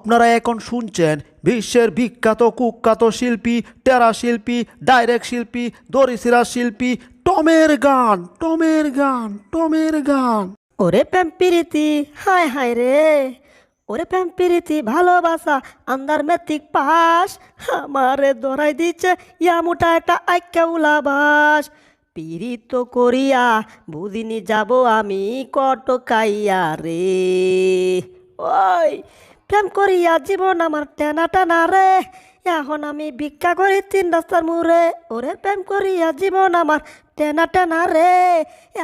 আপনারা এখন শুনছেন বিশ্বের বিখ্যাত কুখ্যাত শিল্পী, টেরা শিল্পী, ডাইরেক্ট শিল্পী, দড়িসিরা শিল্পী টমের গান, টমের গান, টমের গান। ওরে প্রেম প্রীতি হায় হায় রে, ওরে প্রেম প্রীতি ভালোবাসা আন্দার মেথিক পাস, আমারে ধরাই দিচ্ছে ইয়ামুটা একটা আইকা উলাবাস। পীড়িত করিয়া বুদিনি যাব আমি কটকাইয়া রে। ওই প্রেম করিয়া জীবন আমার টানা টানা রে, এখন আমি ভিক্ষা করি 3 রাস্তার মুড়ে। ওরে প্রেম করিয়া জীবন আমার টানা টানা রে,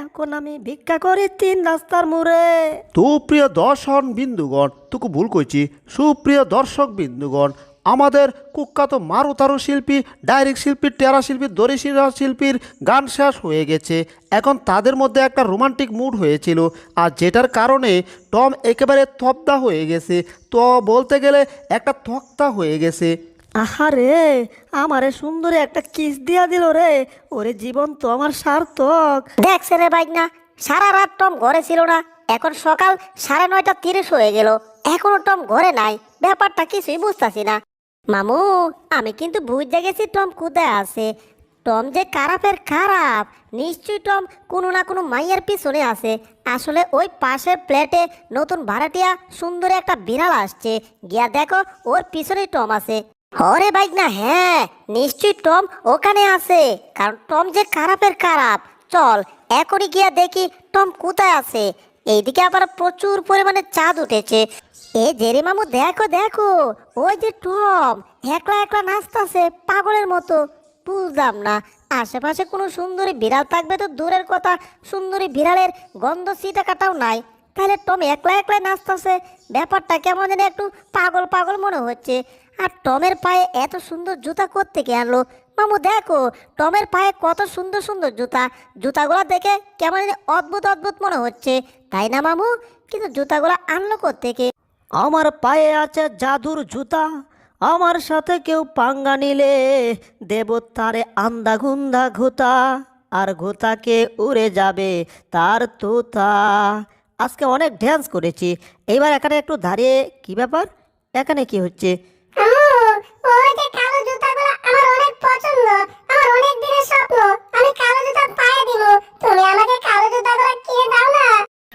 এখন আমি ভিক্ষা করি 3 রাস্তার মুড়ে। সুপ্রিয় দর্শক বিন্দুগণ, তোকে ভুল কইছি, সুপ্রিয় দর্শক বিন্দুগণ, আমাদের কুখ্যাত মারুতারু শিল্পী, ডাইরেক্ট শিল্পী, টেরা শিল্পী, দড়িসিরা শিল্পীর গান শেষ হয়ে গেছে। এখন তাদের মধ্যে একটা রোমান্টিক মুড হয়েছিল, আর যেটার কারণে টম একেবারে তব্দা হয়ে গেছে, তো বলতে গেলে একটা তক্তা হয়ে গেছে। আহারে আমারে সুন্দরী একটা কিস দিয়া দিল রে, ওরে জীবন তো আমার সার্থক। দেখছে রে বাইক, সারা রাত টম ঘরে ছিল না, এখন সকাল 9:30 হয়ে গেল, এখনো টম ঘরে নাই। ব্যাপারটা কিছুই বুঝতাছি না। মামু, আমি কিন্তু বুঝতে গেছি টম কোথায় আছে। টম যে খারাপের খারাপ, নিশ্চয়ই টম কোনো না কোনো মাইয়ের পিছনে আছে। আসলে ওই পাশের প্লেটে নতুন ভাড়াটিয়া সুন্দর একটা বিড়াল আসছে, গিয়া দেখো ওর পিছনেই টম আছে। হরে বাইক, হ্যাঁ নিশ্চয়ই টম ওখানে আছে, কারণ টম যে খারাপের খারাপ। চল এখনই গিয়া দেখি টম কোথায় আছে। এইদিকে আবার প্রচুর পরিমাণে চাঁদ উঠেছে। এ জেরি মামু, দেখো দেখো, ওই যে টম একলা একলা নাচতাছে পাগলের মতো। বুঝলাম না, আশেপাশে কোনো সুন্দরী বিড়াল থাকবে তো দূরের কথা, সুন্দরী বিড়ালের গন্ধ সিটা কাটাও নাই, তাহলে টম একলা একলাই নাচতাছে। ব্যাপারটা কেমন যেন একটু পাগল পাগল মনে হচ্ছে। আর টমের পায়ে এত সুন্দর জুতা কোত্থেকে আনলো? মামু দেখো, টমের পায়ে কত সুন্দর সুন্দর জুতা, জুতাগুলো দেখে কেমন যেন অদ্ভুত অদ্ভুত মনে হচ্ছে, তাই না মামু? কিন্তু জুতাগুলো আনলো কোত্থেকে? আমার পায়ে আছে জাদুর জুতা, আমার সাথে কেউ পাঙ্গা নিলে দেব তারে আন্দা গুন্দা ঘুতা, আর ঘুতাকে উড়ে যাবে তার তোতা। আজকে অনেক ড্যান্স করেছি, এইবার এখানে একটু দাঁড়িয়ে, কি ব্যাপার, এখানে কি হচ্ছে? ওই যে কালো জুতাগুলো আমার অনেক পছন্দ, আমার অনেক দিনের স্বপ্ন, আমি কালো জুতা পায়ে দিব। তুমি আমাকে কালো জুতাগুলো কিনে দাও না।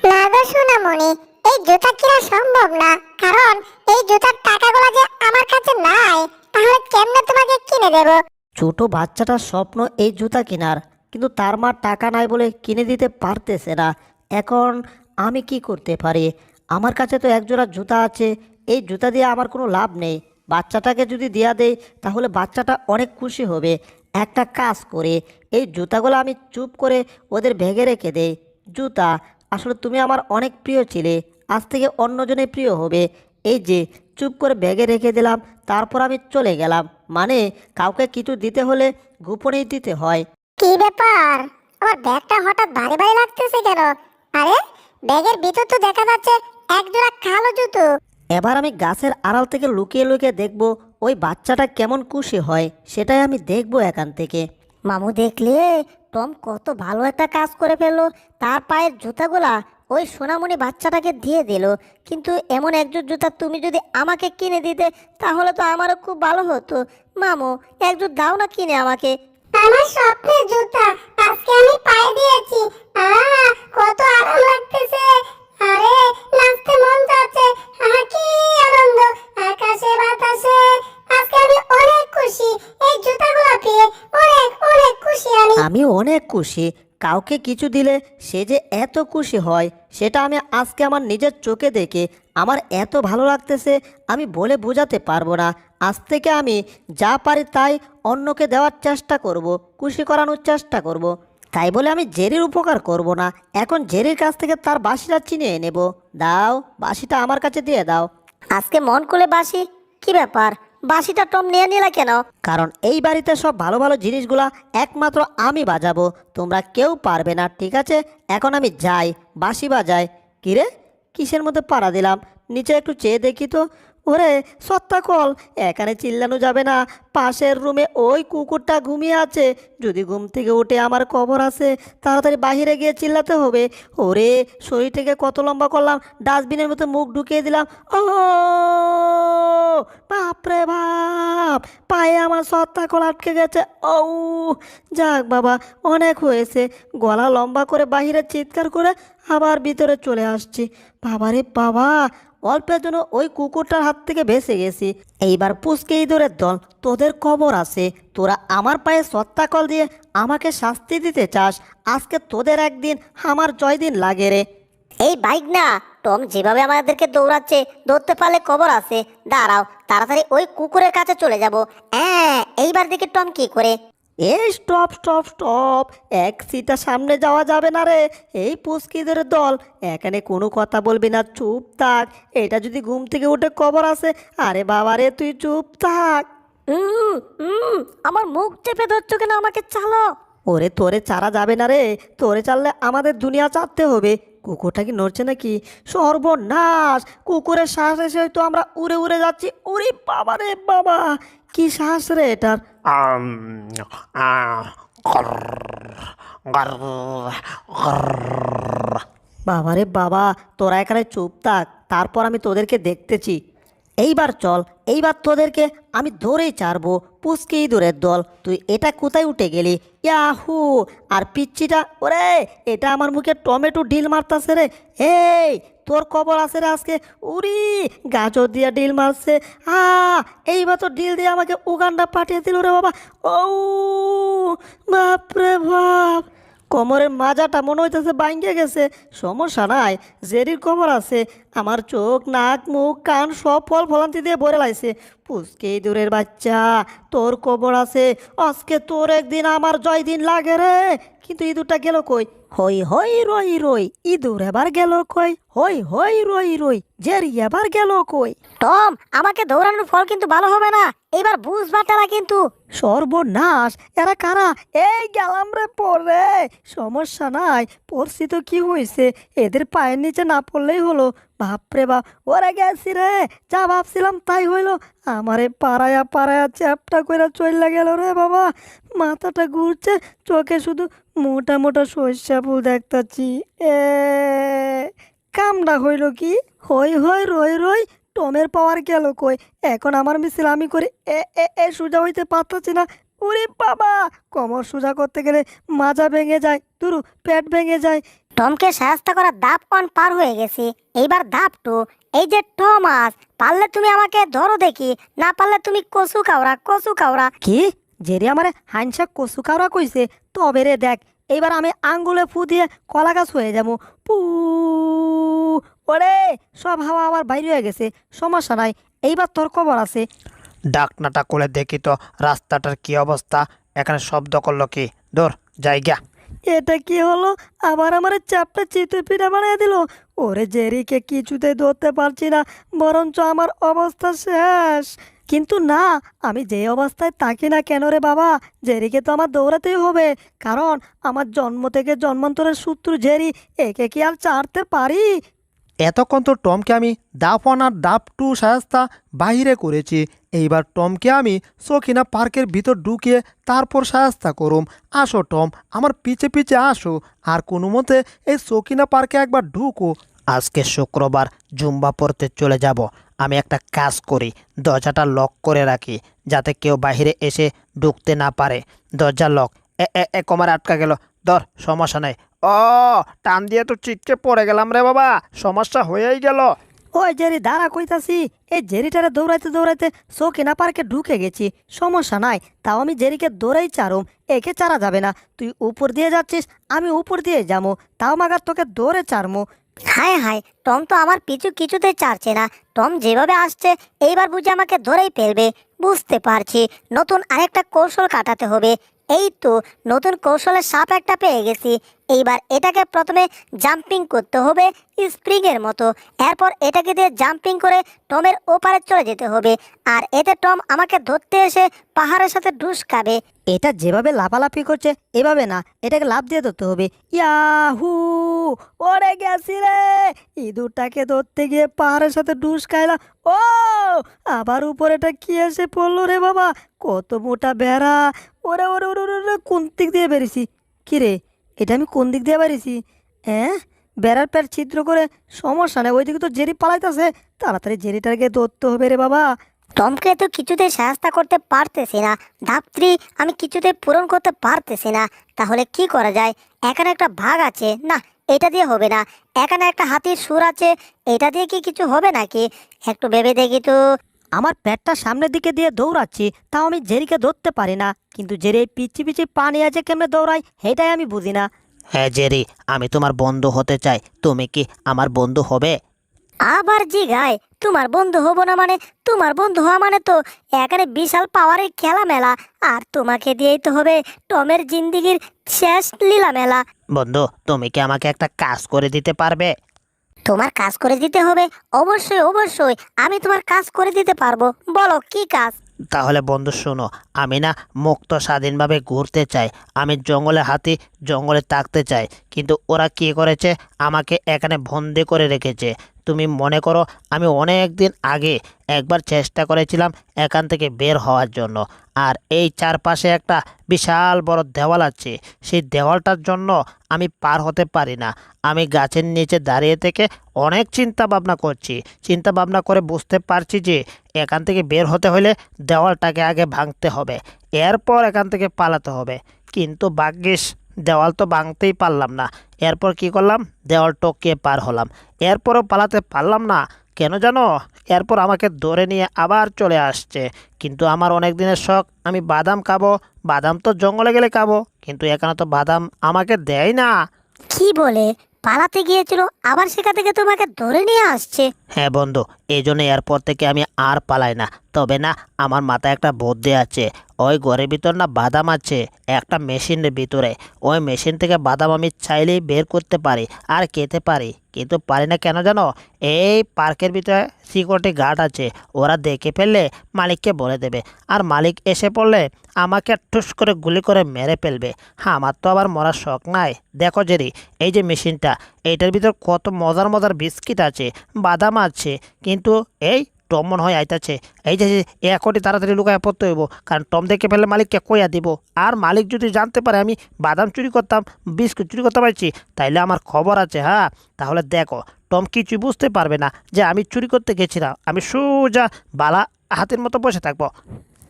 না গো সোনামণি, এই জুতা কিনা সম্ভব না, কারণ এই জুতার টাকাগুলো যে আমার কাছে নাই, তাহলে কেমনে তোমাকে কিনে দেব? ছোট বাচ্চাটার স্বপ্ন এই জুতা কেনার, কিন্তু তার মা টাকা নাই বলে কিনে দিতে পারতেছে না। এখন আমি কি করতে পারি? আমার কাছে তো একজোড়া জুতা আছে, এই জুতা দিয়ে আমার কোনো লাভ নেই। বাচ্চাটাকে যদি দেয়া দেই তাহলে বাচ্চাটা অনেক খুশি হবে। একটা কাজ করে এই জুতাগুলো আমি চুপ করে ওদের ব্যাগে রেখে দেই। জুতা, আসলে তুমি আমার অনেক প্রিয় ছিলে, আজ থেকে অন্যজনে প্রিয় হবে। এই যে চুপ করে ব্যাগে রেখে দিলাম, তারপর আমি চলে গেলাম। মানে কাউকে কিছু দিতে হলে গোপনেই দিতে হয়। কি ব্যাপার, আমার ব্যাগটা হঠাৎ ভারী ভারী লাগতেছে কেন? আরে ব্যাগের ভিতর তো দেখা যাচ্ছে এক জোড়া কালো জুতো। এবার আমি গাছের আড়াল থেকে লুকিয়ে লুকিয়ে দেখব ওই বাচ্চাটা কেমন খুশি হয়, সেটাই আমি দেখব এখান থেকে। মামু দেখলে টম কত ভালো একটা কাজ করে ফেললো, তার পায়ের জুতাগুলা ওই সোনামণি বাচ্চাটাকে দিয়ে দিল। কিন্তু এমন একজোড় জুতা তুমি যদি আমাকে কিনে দিতে তাহলে তো আমারও খুব ভালো হতো। মামু, একজোড় দাও না কিনে আমাকে। আমার স্বপ্নের জুতা আজকে আমি পায়ে দিয়েছি, কত আরাম লাগতেছে। আরে নাচতে মন যাচ্ছে, কি আনন্দ, আকাশে বাতাসে। আজকে আমি অনেক খুশি, এই জুতাগুলো পেয়ে অনেক অনেক খুশি আমি। আমি অনেক খুশি, কাউকে কিছু দিলে সে যে এত খুশি হয় সেটা আমি আজকে আমার নিজের চোখে দেখে আমার এত ভালো লাগতেছে, আমি বলে বোঝাতে পারবো না। আজ থেকে আমি যা পারি তাই অন্যকে দেওয়ার চেষ্টা করব, খুশি করানোর চেষ্টা করব। তাই বলে আমি জেরির উপকার করব না, এখন জেরির কাছ থেকে তার বাঁশিটা চিনিয়ে নেব। দাও, বাঁশিটা আমার কাছে দিয়ে দাও। আজকে মন খুলে বাসি, কি ব্যাপার, বাসিটা টম নিয়ে নিলা কেন? কারণ এই বাড়িতে সব ভালো ভালো জিনিসগুলা একমাত্র আমি বাজাবো, তোমরা কেউ পারবে না, ঠিক আছে? এখন আমি যাই, বাঁশি বাজাই। কিরে, কিসের মধ্যে পাড়া দিলাম? নিচে একটু চেয়ে দেখি তো। ওরে সত্তা কল, এখানে চিল্লানো যাবে না, পাশের রুমে ওই কুকুরটা ঘুমিয়ে আছে, যদি ঘুম থেকে উঠে আমার খবর আছে তাড়াতাড়ি বাহিরে গিয়ে চিল্লাতে হবে। ওরে, শরীর থেকে কত লম্বা করলাম, ডাস্টবিনের মতো মুখ ঢুকিয়ে দিলাম। ও, ওরে, শরীর থেকে কত লম্বা করলাম, ডাস্টবিনের মতো মুখ ঢুকিয়ে দিলাম। ওরে, শরীর থেকে কত লম্বা করলাম, ডাস্টবিনের মতো মুখ ঢুকিয়ে দিলাম। ওরে, শরীর থেকে কত লম্বা করলাম, ডাস্টবিনের মতো মুখ ঢুকিয়ে দিলাম। ও, বাপরে বাপ, পায়ে আমার সত্তা কল আটকে গেছে। ও যাক বাবা, অনেক হয়েছে। গলা লম্বা করে বাহিরে চিৎকার করে আবার ভিতরে চলে আসছি। বাবারে বাবা, অল্পের জন্য ওই কুকুরটার হাত থেকে বেঁচে গেছি। এইবার পুচকে ইঁদুরের দল, তোদের খবর আছে। তোরা আমার পায়ে সত্তা কল দিয়ে আমাকে শাস্তি দিতে চাস, আজকে তোদের একদিন আমার জয় দিন লাগে রে। এই বাইক না, টম যেভাবে আমাদেরকে দৌড়াচ্ছে, ধরতে পারলে খবর আছে। দাঁড়াও, তাড়াতাড়ি ওই কুকুরের কাছে চলে যাব। হ্যাঁ, এইবার দেখি টম কি করে। এই স্টপ স্টপ স্টপ, এক সিটা সামনে যাওয়া যাবে না রে। এই পুস্কিদের দল, এখানে কোনো কথা বলবি না, চুপ থাক। এটা যদি ঘুম থেকে উঠে খবর আছে, আরে বাবা রে তুই চুপ থাক। উম, উম, আমার মুখ চেপে ধরছো কেন? আমাকে চালো। ওরে তোরে চারা যাবে না রে, তোরে চাললে আমাদের দুনিয়া চাটতে হবে। কুকুরটা কি নড়ছে নাকি? সর্বনাশ, কুকুরের শ্বাস এসে হয়তো আমরা উড়ে উড়ে যাচ্ছি। উরে বাবা রে বাবা, কি শ্বাস রে এটার। আম, গরর, গরর, গরর। বাবারে বাবা, তোরা এখানে চুপ থাক, তারপর আমি তোদেরকে দেখতেছি। এইবার চল, এইবার তোদেরকে আমি ধরেই ছাড়বো। পুচকে ইঁদুরের দল, তুই এটা কোথায় উঠে গেলি? ইয়াহু! আর পিচ্চিটা, ওরে এটা আমার মুখে টমেটো ডিল মারতাছে রে। এই তোর খবর আছে রে আজকে। উরি, গাজর দিয়া ডিল মারছে। এইবার তো ডিল দিয়ে আমাকে উগান্ডা পাঠিয়ে দিল রে বাবা। ও বাপরে বাপ, কোমরের মাজাটা মনে হইতেছে বাইঙ্গে গেছে। সমস্যা নাই, জেরির খবর আছে। আমার চোখ, নাক, মুখ, কান সব ফল ফলান্তি দিয়ে ভরে লাইছে। পুচকে ইঁদুরের বাচ্চা, তোর খবর আছে। আজকে তোর একদিন আমার জয় দিন লাগে রে। কিন্তু ইঁদুরটা গেল কই? হই হই রই রই, ইঁদুর এবার গেল কই? হই হই রই রই, জেরি এবার গেল কই? টম, আমাকে দৌড়ানোর ফল কিন্তু ভালো হবে না। এবার বুঝবা তারা কিন্তু। সর্বনাশ, এরা কারা? এই গেলাম রে পড়ে। সমস্যা নাই, পড়ছি তো কি হয়েছে, এদের পায়ের নিচে না পড়লেই হলো। বাপরে বাপ, ওরা গেছি রে, যা ভাবছিলাম তাই হইলো। আমারে পাড়ায়া পাড়ায়া চ্যাপটা করে চইলা গেল রে বাবা। মাথাটা ঘুরছে, চোখে শুধু মোটা মোটা সর্ষা ফুল দেখতাছি। এ কামড়া হইল কি? হই হই রই রই, টমের পাওয়ার গেল কই? এখন আমার মিছিল আমি করি। এ এ এ সোজা হইতে পারতাছি না। উরে বাবা, কোমর সোজা করতে গেলে মাজা ভেঙে যায়, তুরু পেট ভেঙে যায়। টমকে সাহায্য করার ধাপ 1 পার হয়ে গেছি। এইবার ধাপ 2। এই যে টমাস, পারলে তুমি আমাকে ধরো দেখি, না পারলে তুমি কচু কাওড়া, কচু কাওড়া। কি? জেরি আমারে হাইনসা কচু কাওড়া কইছে? তবে রে দেখ, এইবার আমি আঙ্গুলে ফু দিয়ে কলা গাছ হয়ে যাবো। পু, ওরে সব হাওয়া আবার বাইরে হয়ে গেছে। সমস্যা নাই, এইবার তোর খবর আছে। ডাকনাটা খুলে দেখি তো রাস্তাটার কি অবস্থা। এখানে শব্দ করলো কি? দূর জায়গা। এটা কি হলো? আবার আমার চাপটা চিতই পিঠা বানিয়ে দিল। ওরে জেরিকে কিছুতে ধরতে পারছি না, বরঞ্চ আমার অবস্থা শেষ। কিন্তু না, আমি যে অবস্থায় থাকি না কেন রে বাবা, জেরিকে তো আমার দৌড়াতেই হবে। কারণ আমার জন্ম থেকে জন্মান্তরের শত্রু জেরি, একে কি আর ছাড়তে পারি? এতক্ষণ তো টমকে আমি ধাপ 1 আর ধাপ 2 সাহায্যতা বাহিরে করেছি। এইবার টমকে আমি সকিনা পার্কের ভিতর ঢুকিয়ে তারপর সাহায্যতা করুম। আসো টম, আমার পিছে পিছে আসো, আর কোনো মতে এই সকিনা পার্কে একবার ঢুকো। আজকে শুক্রবার, জুম্বা পড়তে চলে যাব। আমি একটা কাজ করি, দরজাটা লক করে রাখি যাতে কেউ বাইরে এসে ঢুকতে না পারে। দরজা লক। এ এ এ কমার আটকা গেল। ধর, সমস্যা নাই। ও, টান দিয়ে তো চিটকে পড়ে গেলাম রে বাবা, সমস্যা হয়েই গেল। ওই জেরি দাঁড়া কইতাছি। এই জেরিটারে দৌড়াইতে দৌড়াইতে সকিনা পার্কে ঢুকে গেছি। সমস্যা নাই, তাও আমি জেরিকে দৌড়াই চারুম। একে চারা যাবে না। তুই উপর দিয়ে যাচ্ছিস, আমি উপর দিয়ে যাবো, তাও মাগার তোকে দৌড়ে চারমো। হায় হায়, টম তো আমার পিছু কিছুতেই ছাড়ছে না। টম যেভাবে আসছে, এইবার বুঝি আমাকে ধরেই ফেলবে। বুঝতে পারছি, নতুন আরেকটা কৌশল কাটাতে হবে। এই তো নতুন কৌশলের সাপ একটা পেয়ে গেছি। এইবার এটাকে প্রথমে জাম্পিং করতে হবে স্প্রিংয়ের মতো। এরপর এটাকে দিয়ে জাম্পিং করে টমের ওপারে চলে যেতে হবে। আর এতে টম আমাকে ধরতে এসে পাহাড়ের সাথে ঢুস খাবে। এটা যেভাবে লাফালাফি করছে এভাবে না, এটাকে লাফ দিয়ে ধরতে হবে। ইয়াহু! ওরে গেছি রে! ইঁদুরটাকে ধরতে গিয়ে পাহাড়ের সাথে ডুস খাইলাম। ও, আবার উপরেটা কি এসে পড়লো রে বাবা! কত মোটা বেড়া! ওরে ওরে ওরে ওরে ওরে, কোন দিক দিয়ে বেরিয়েছি? কি রে, এটা আমি কোন দিক দিয়ে বেরিয়েছি? হ্যাঁ, বেড়ার পেট ছিদ্র করে। সমস্যা নেই, ওইদিকে তো জেরি পালাইতেছে। তাড়াতাড়ি জেরিটাকে ধরতে হবে রে বাবা। টমকে তো কিছুতেই সাহায্য করতে পারতেছি না, ধাত্রী আমি কিছুতেই পূরণ করতে পারতেছি না। তাহলে কি করা যায়? এখানে একটা ভাগ আছে, না এটা দিয়ে হবে না। এখানে একটা হাতির সুর আছে, এটা দিয়ে কি কিছু হবে নাকি? একটু ভেবে দেখি তো। আমার পেটটা সামনের দিকে দিয়ে দৌড়াচ্ছি, তাও আমি জেরিকে ধরতে পারি না। কিন্তু জেরি এই পিচ্ছি পিচ্ছি পানি আছে কেমনে দৌড়াই, সেটাই আমি বুঝি না। হ্যাঁ জেরি, আমি তোমার বন্ধু হতে চাই, তুমি কি আমার বন্ধু হবে? আবার জিগায় তোমার বন্ধু হব না মানে? তোমার বন্ধু হওয়া মানে তো এখানে বিশাল পাওয়ারের খেলা মেলা, আর তোমাকে দিয়েই তো হবে টমের জিন্দিগির শেষ লীলা মেলা। বন্ধু, তুমি কি আমাকে একটা কাজ করে দিতে পারবে? তোমার কাজ করে দিতে হবে? অবশ্যই অবশ্যই, আমি তোমার কাজ করে দিতে পারবো। বলো কি কাজ? তাহলে বন্ধু শোনো, আমি না মুক্ত স্বাধীনভাবে ঘুরতে চাই। আমি জঙ্গলে হাতি, জঙ্গলে থাকতে চাই, কিন্তু ওরা কি করেছে, আমাকে এখানে বন্দি করে রেখেছে। তুমি মনে করো, আমি অনেক দিন আগে একবার চেষ্টা করেছিলাম এখান থেকে বের হওয়ার জন্য, আর এই চারপাশে একটা বিশাল বড় দেওয়াল আছে। সেই দেওয়ালটার জন্য আমি পার হতে পারি না। আমি গাছের নিচে দাঁড়িয়ে থেকে অনেক চিন্তা ভাবনা করছি। চিন্তা ভাবনা করে বুঝতে পারছি যে এখান থেকে বের হতে হলে দেওয়ালটাকে আগে ভাঙতে হবে, এরপর এখান থেকে পালাতে হবে। কিন্তু ভাগ্যিস দেওয়াল তো ভাঙতেই পারলাম না। এরপর কি করলাম, দেওয়াল টপকে পার হলাম, এরপরও পালাতে পারলাম না। কেন জানো? এরপর আমাকে ধরে নিয়ে আবার চলে আসছে। কিন্তু আমার অনেক দিনের শখ, আমি বাদাম খাবো। বাদাম তো জঙ্গলে গেলে খাবো, কিন্তু এখানে তো বাদাম আমাকে দেয় না। কি বলে? পালাতে গিয়েছিল, আবার সেখান থেকে তোমাকে ধরে নিয়ে আসছে? হ্যাঁ বন্ধু, এই জন্য এরপর থেকে আমি আর পালাই না। তবে না, আমার মাথায় একটা বুদ্ধি আছে। ওই ঘরের ভিতর না বাদাম আছে একটা মেশিনের ভিতরে। ওই মেশিন থেকে বাদাম আমি চাইলেই বের করতে পারি আর খেতে পারি, কিন্তু পারি না কেন জানো? এই পার্কের ভিতরে সিকিউরিটি গার্ড আছে, ওরা দেখে ফেললে মালিককে বলে দেবে, আর মালিক এসে পড়লে আমাকে ঠুস করে গুলি করে মেরে ফেলবে। হ্যাঁ, আমার তো আবার মরার শখ নাই। দেখো জেরি, এই যে মেশিনটা, এইটার ভিতর কত মজার মজার বিস্কিট আছে, বাদাম আছে, কিন্তু এই টম মনে হয় আইতাছে। এই যে এখনই তাড়াতাড়ি লুকায় পড়তে হইব, কারণ টম দেখে ফেললে মালিককে কইয়া দিব। আর মালিক যদি জানতে পারে আমি বাদাম চুরি করতাম, বিস্কুট চুরি করতে পারছি, তাইলে আমার খবর আছে। হ্যাঁ, তাহলে দেখো, টম কিছুই বুঝতে পারবে না যে আমি চুরি করতে গেছিলাম। আমি সোজা বালা হাতের মতো বসে থাকবো।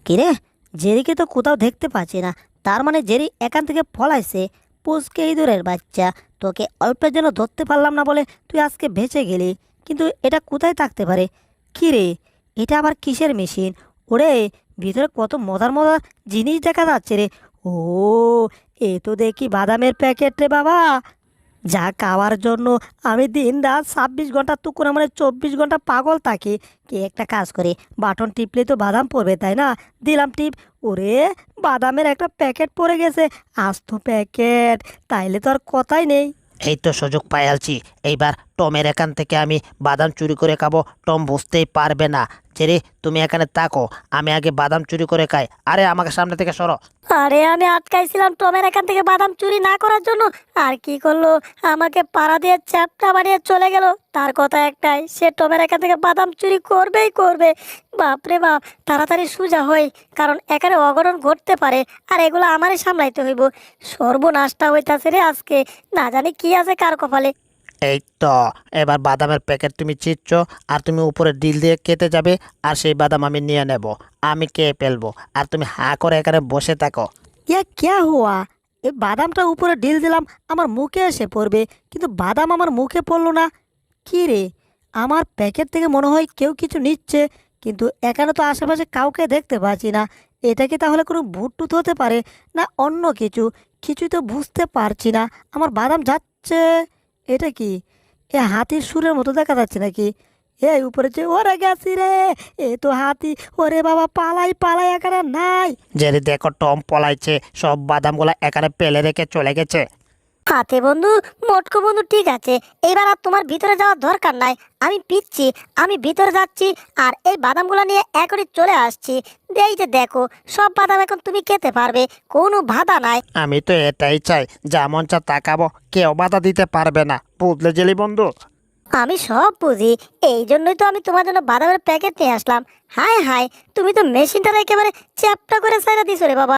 কিরে, জেরিকে তো কোথাও দেখতে পাচ্ছি না। তার মানে জেরি এখান থেকে পলাইছে। পুচকে ইঁদুরের বাচ্চা, তোকে অল্পের জন্য ধরতে পারলাম না বলে তুই আজকে বেঁচে গেলি। কিন্তু এটা কোথায় থাকতে পারে? কি রে, এটা আবার কিসের মেশিন? ওরে, ভিতরে কত মজার মজার জিনিস দেখা যাচ্ছে রে। ও, এ তো দেখি বাদামের প্যাকেট রে বাবা। যা খাওয়ার জন্য আমি দিন রাত 26 ঘন্টা তুকুর মানে 24 ঘন্টা পাগল থাকি। কে একটা কাজ করে, বাটন টিপলে তো বাদাম পড়বে, তাই না? দিলাম টিপ, ওরে বাদামের একটা প্যাকেট পড়ে গেছে, আস্ত প্যাকেট। তাইলে তো আর কথাই নেই। এই তো সুযোগ পাইয়ালছি। এইবার টমের এখান থেকে আমি বাদাম চুরি করে খাবো, টম বুঝতেই পারবে না। জেরি, তুমি এখানে থাকো, আমি আগে বাদাম চুরি করে খাই। আরে আমাকে সামনে থেকে সরো। আরে আমি আটকাইছিলাম টমের এখান থেকে বাদাম চুরি না করার জন্য, আর কি করলো, আমাকে পাড়া দিয়ে চ্যাপটা বানিয়ে চলে গেল। তার কথা একটাই, সে টমের এখান থেকে বাদাম চুরি করবেই করবে। বাপরে বাপ, তাড়াতাড়ি সোজা হই, কারণ এখানে অঘটন ঘটতে পারে, আর এগুলো আমারই সামলাইতে হইব। সর্বনাশটা হইতাছে রে আজকে, না জানি কি আছে কার কপালে। এই তো, এবার বাদামের প্যাকেট তুমি চিচ্ছ, আর তুমি উপরে ডিল দিয়ে কেটে যাবে, আর সেই বাদাম আমি নিয়ে নেব, আমি খেয়ে ফেলবো, আর তুমি হা করে এখানে বসে থাকো। ইয়া ক্যা হুয়া? এই বাদামটা উপরে ঢিল দিলাম, আমার মুখে এসে পড়বে, কিন্তু বাদাম আমার মুখে পড়লো না। কি রে, আমার প্যাকেট থেকে মনে হয় কেউ কিছু নিচ্ছে, কিন্তু এখানে তো আশেপাশে কাউকে দেখতে পাচ্ছি না। এটা কি তাহলে কোনো ভূত টুত হতে পারে, না অন্য কিছু? কিছুই তো বুঝতে পারছি না। আমার বাদাম যাচ্ছে, এটা কি? এ হাতির সুরের মতো দেখা যাচ্ছে নাকি? এই উপরে যে ওরে গেছি রে, এ তো হাতি। ওরে বাবা, পালাই পালাই, এখানে নাই। জেরি দেখো, টম পলাইছে, সব বাদামগুলো এখানে ফেলে রেখে চলে গেছে। হাতে বন্ধু, মোটকো বন্ধু, ঠিক আছে, এবার আর তোমার ভিতরে যাওয়ার দরকার নাই। আমি পিচ্ছি, আমি ভিতরে যাচ্ছি, আর এই বাদামগুলো নিয়ে এখনই চলে আসছি। এই যে দেখো, সব বাদাম এখন তুমি খেতে পারবে, কোনো বাধা নাই। আমি তো এটাই চাই, যেমন চা তাকাবো, কেউ বাধা দিতে পারবে না, বুঝলে জেলি বন্ধু? আমি সব বুঝি, এই জন্যই তো আমি তোমার জন্য বাদামের প্যাকেট নিয়ে আসলাম। হায় হায়, তুমি তো মেশিনটা একেবারে চ্যাপটা করে সাইরা দিছো রে বাবা।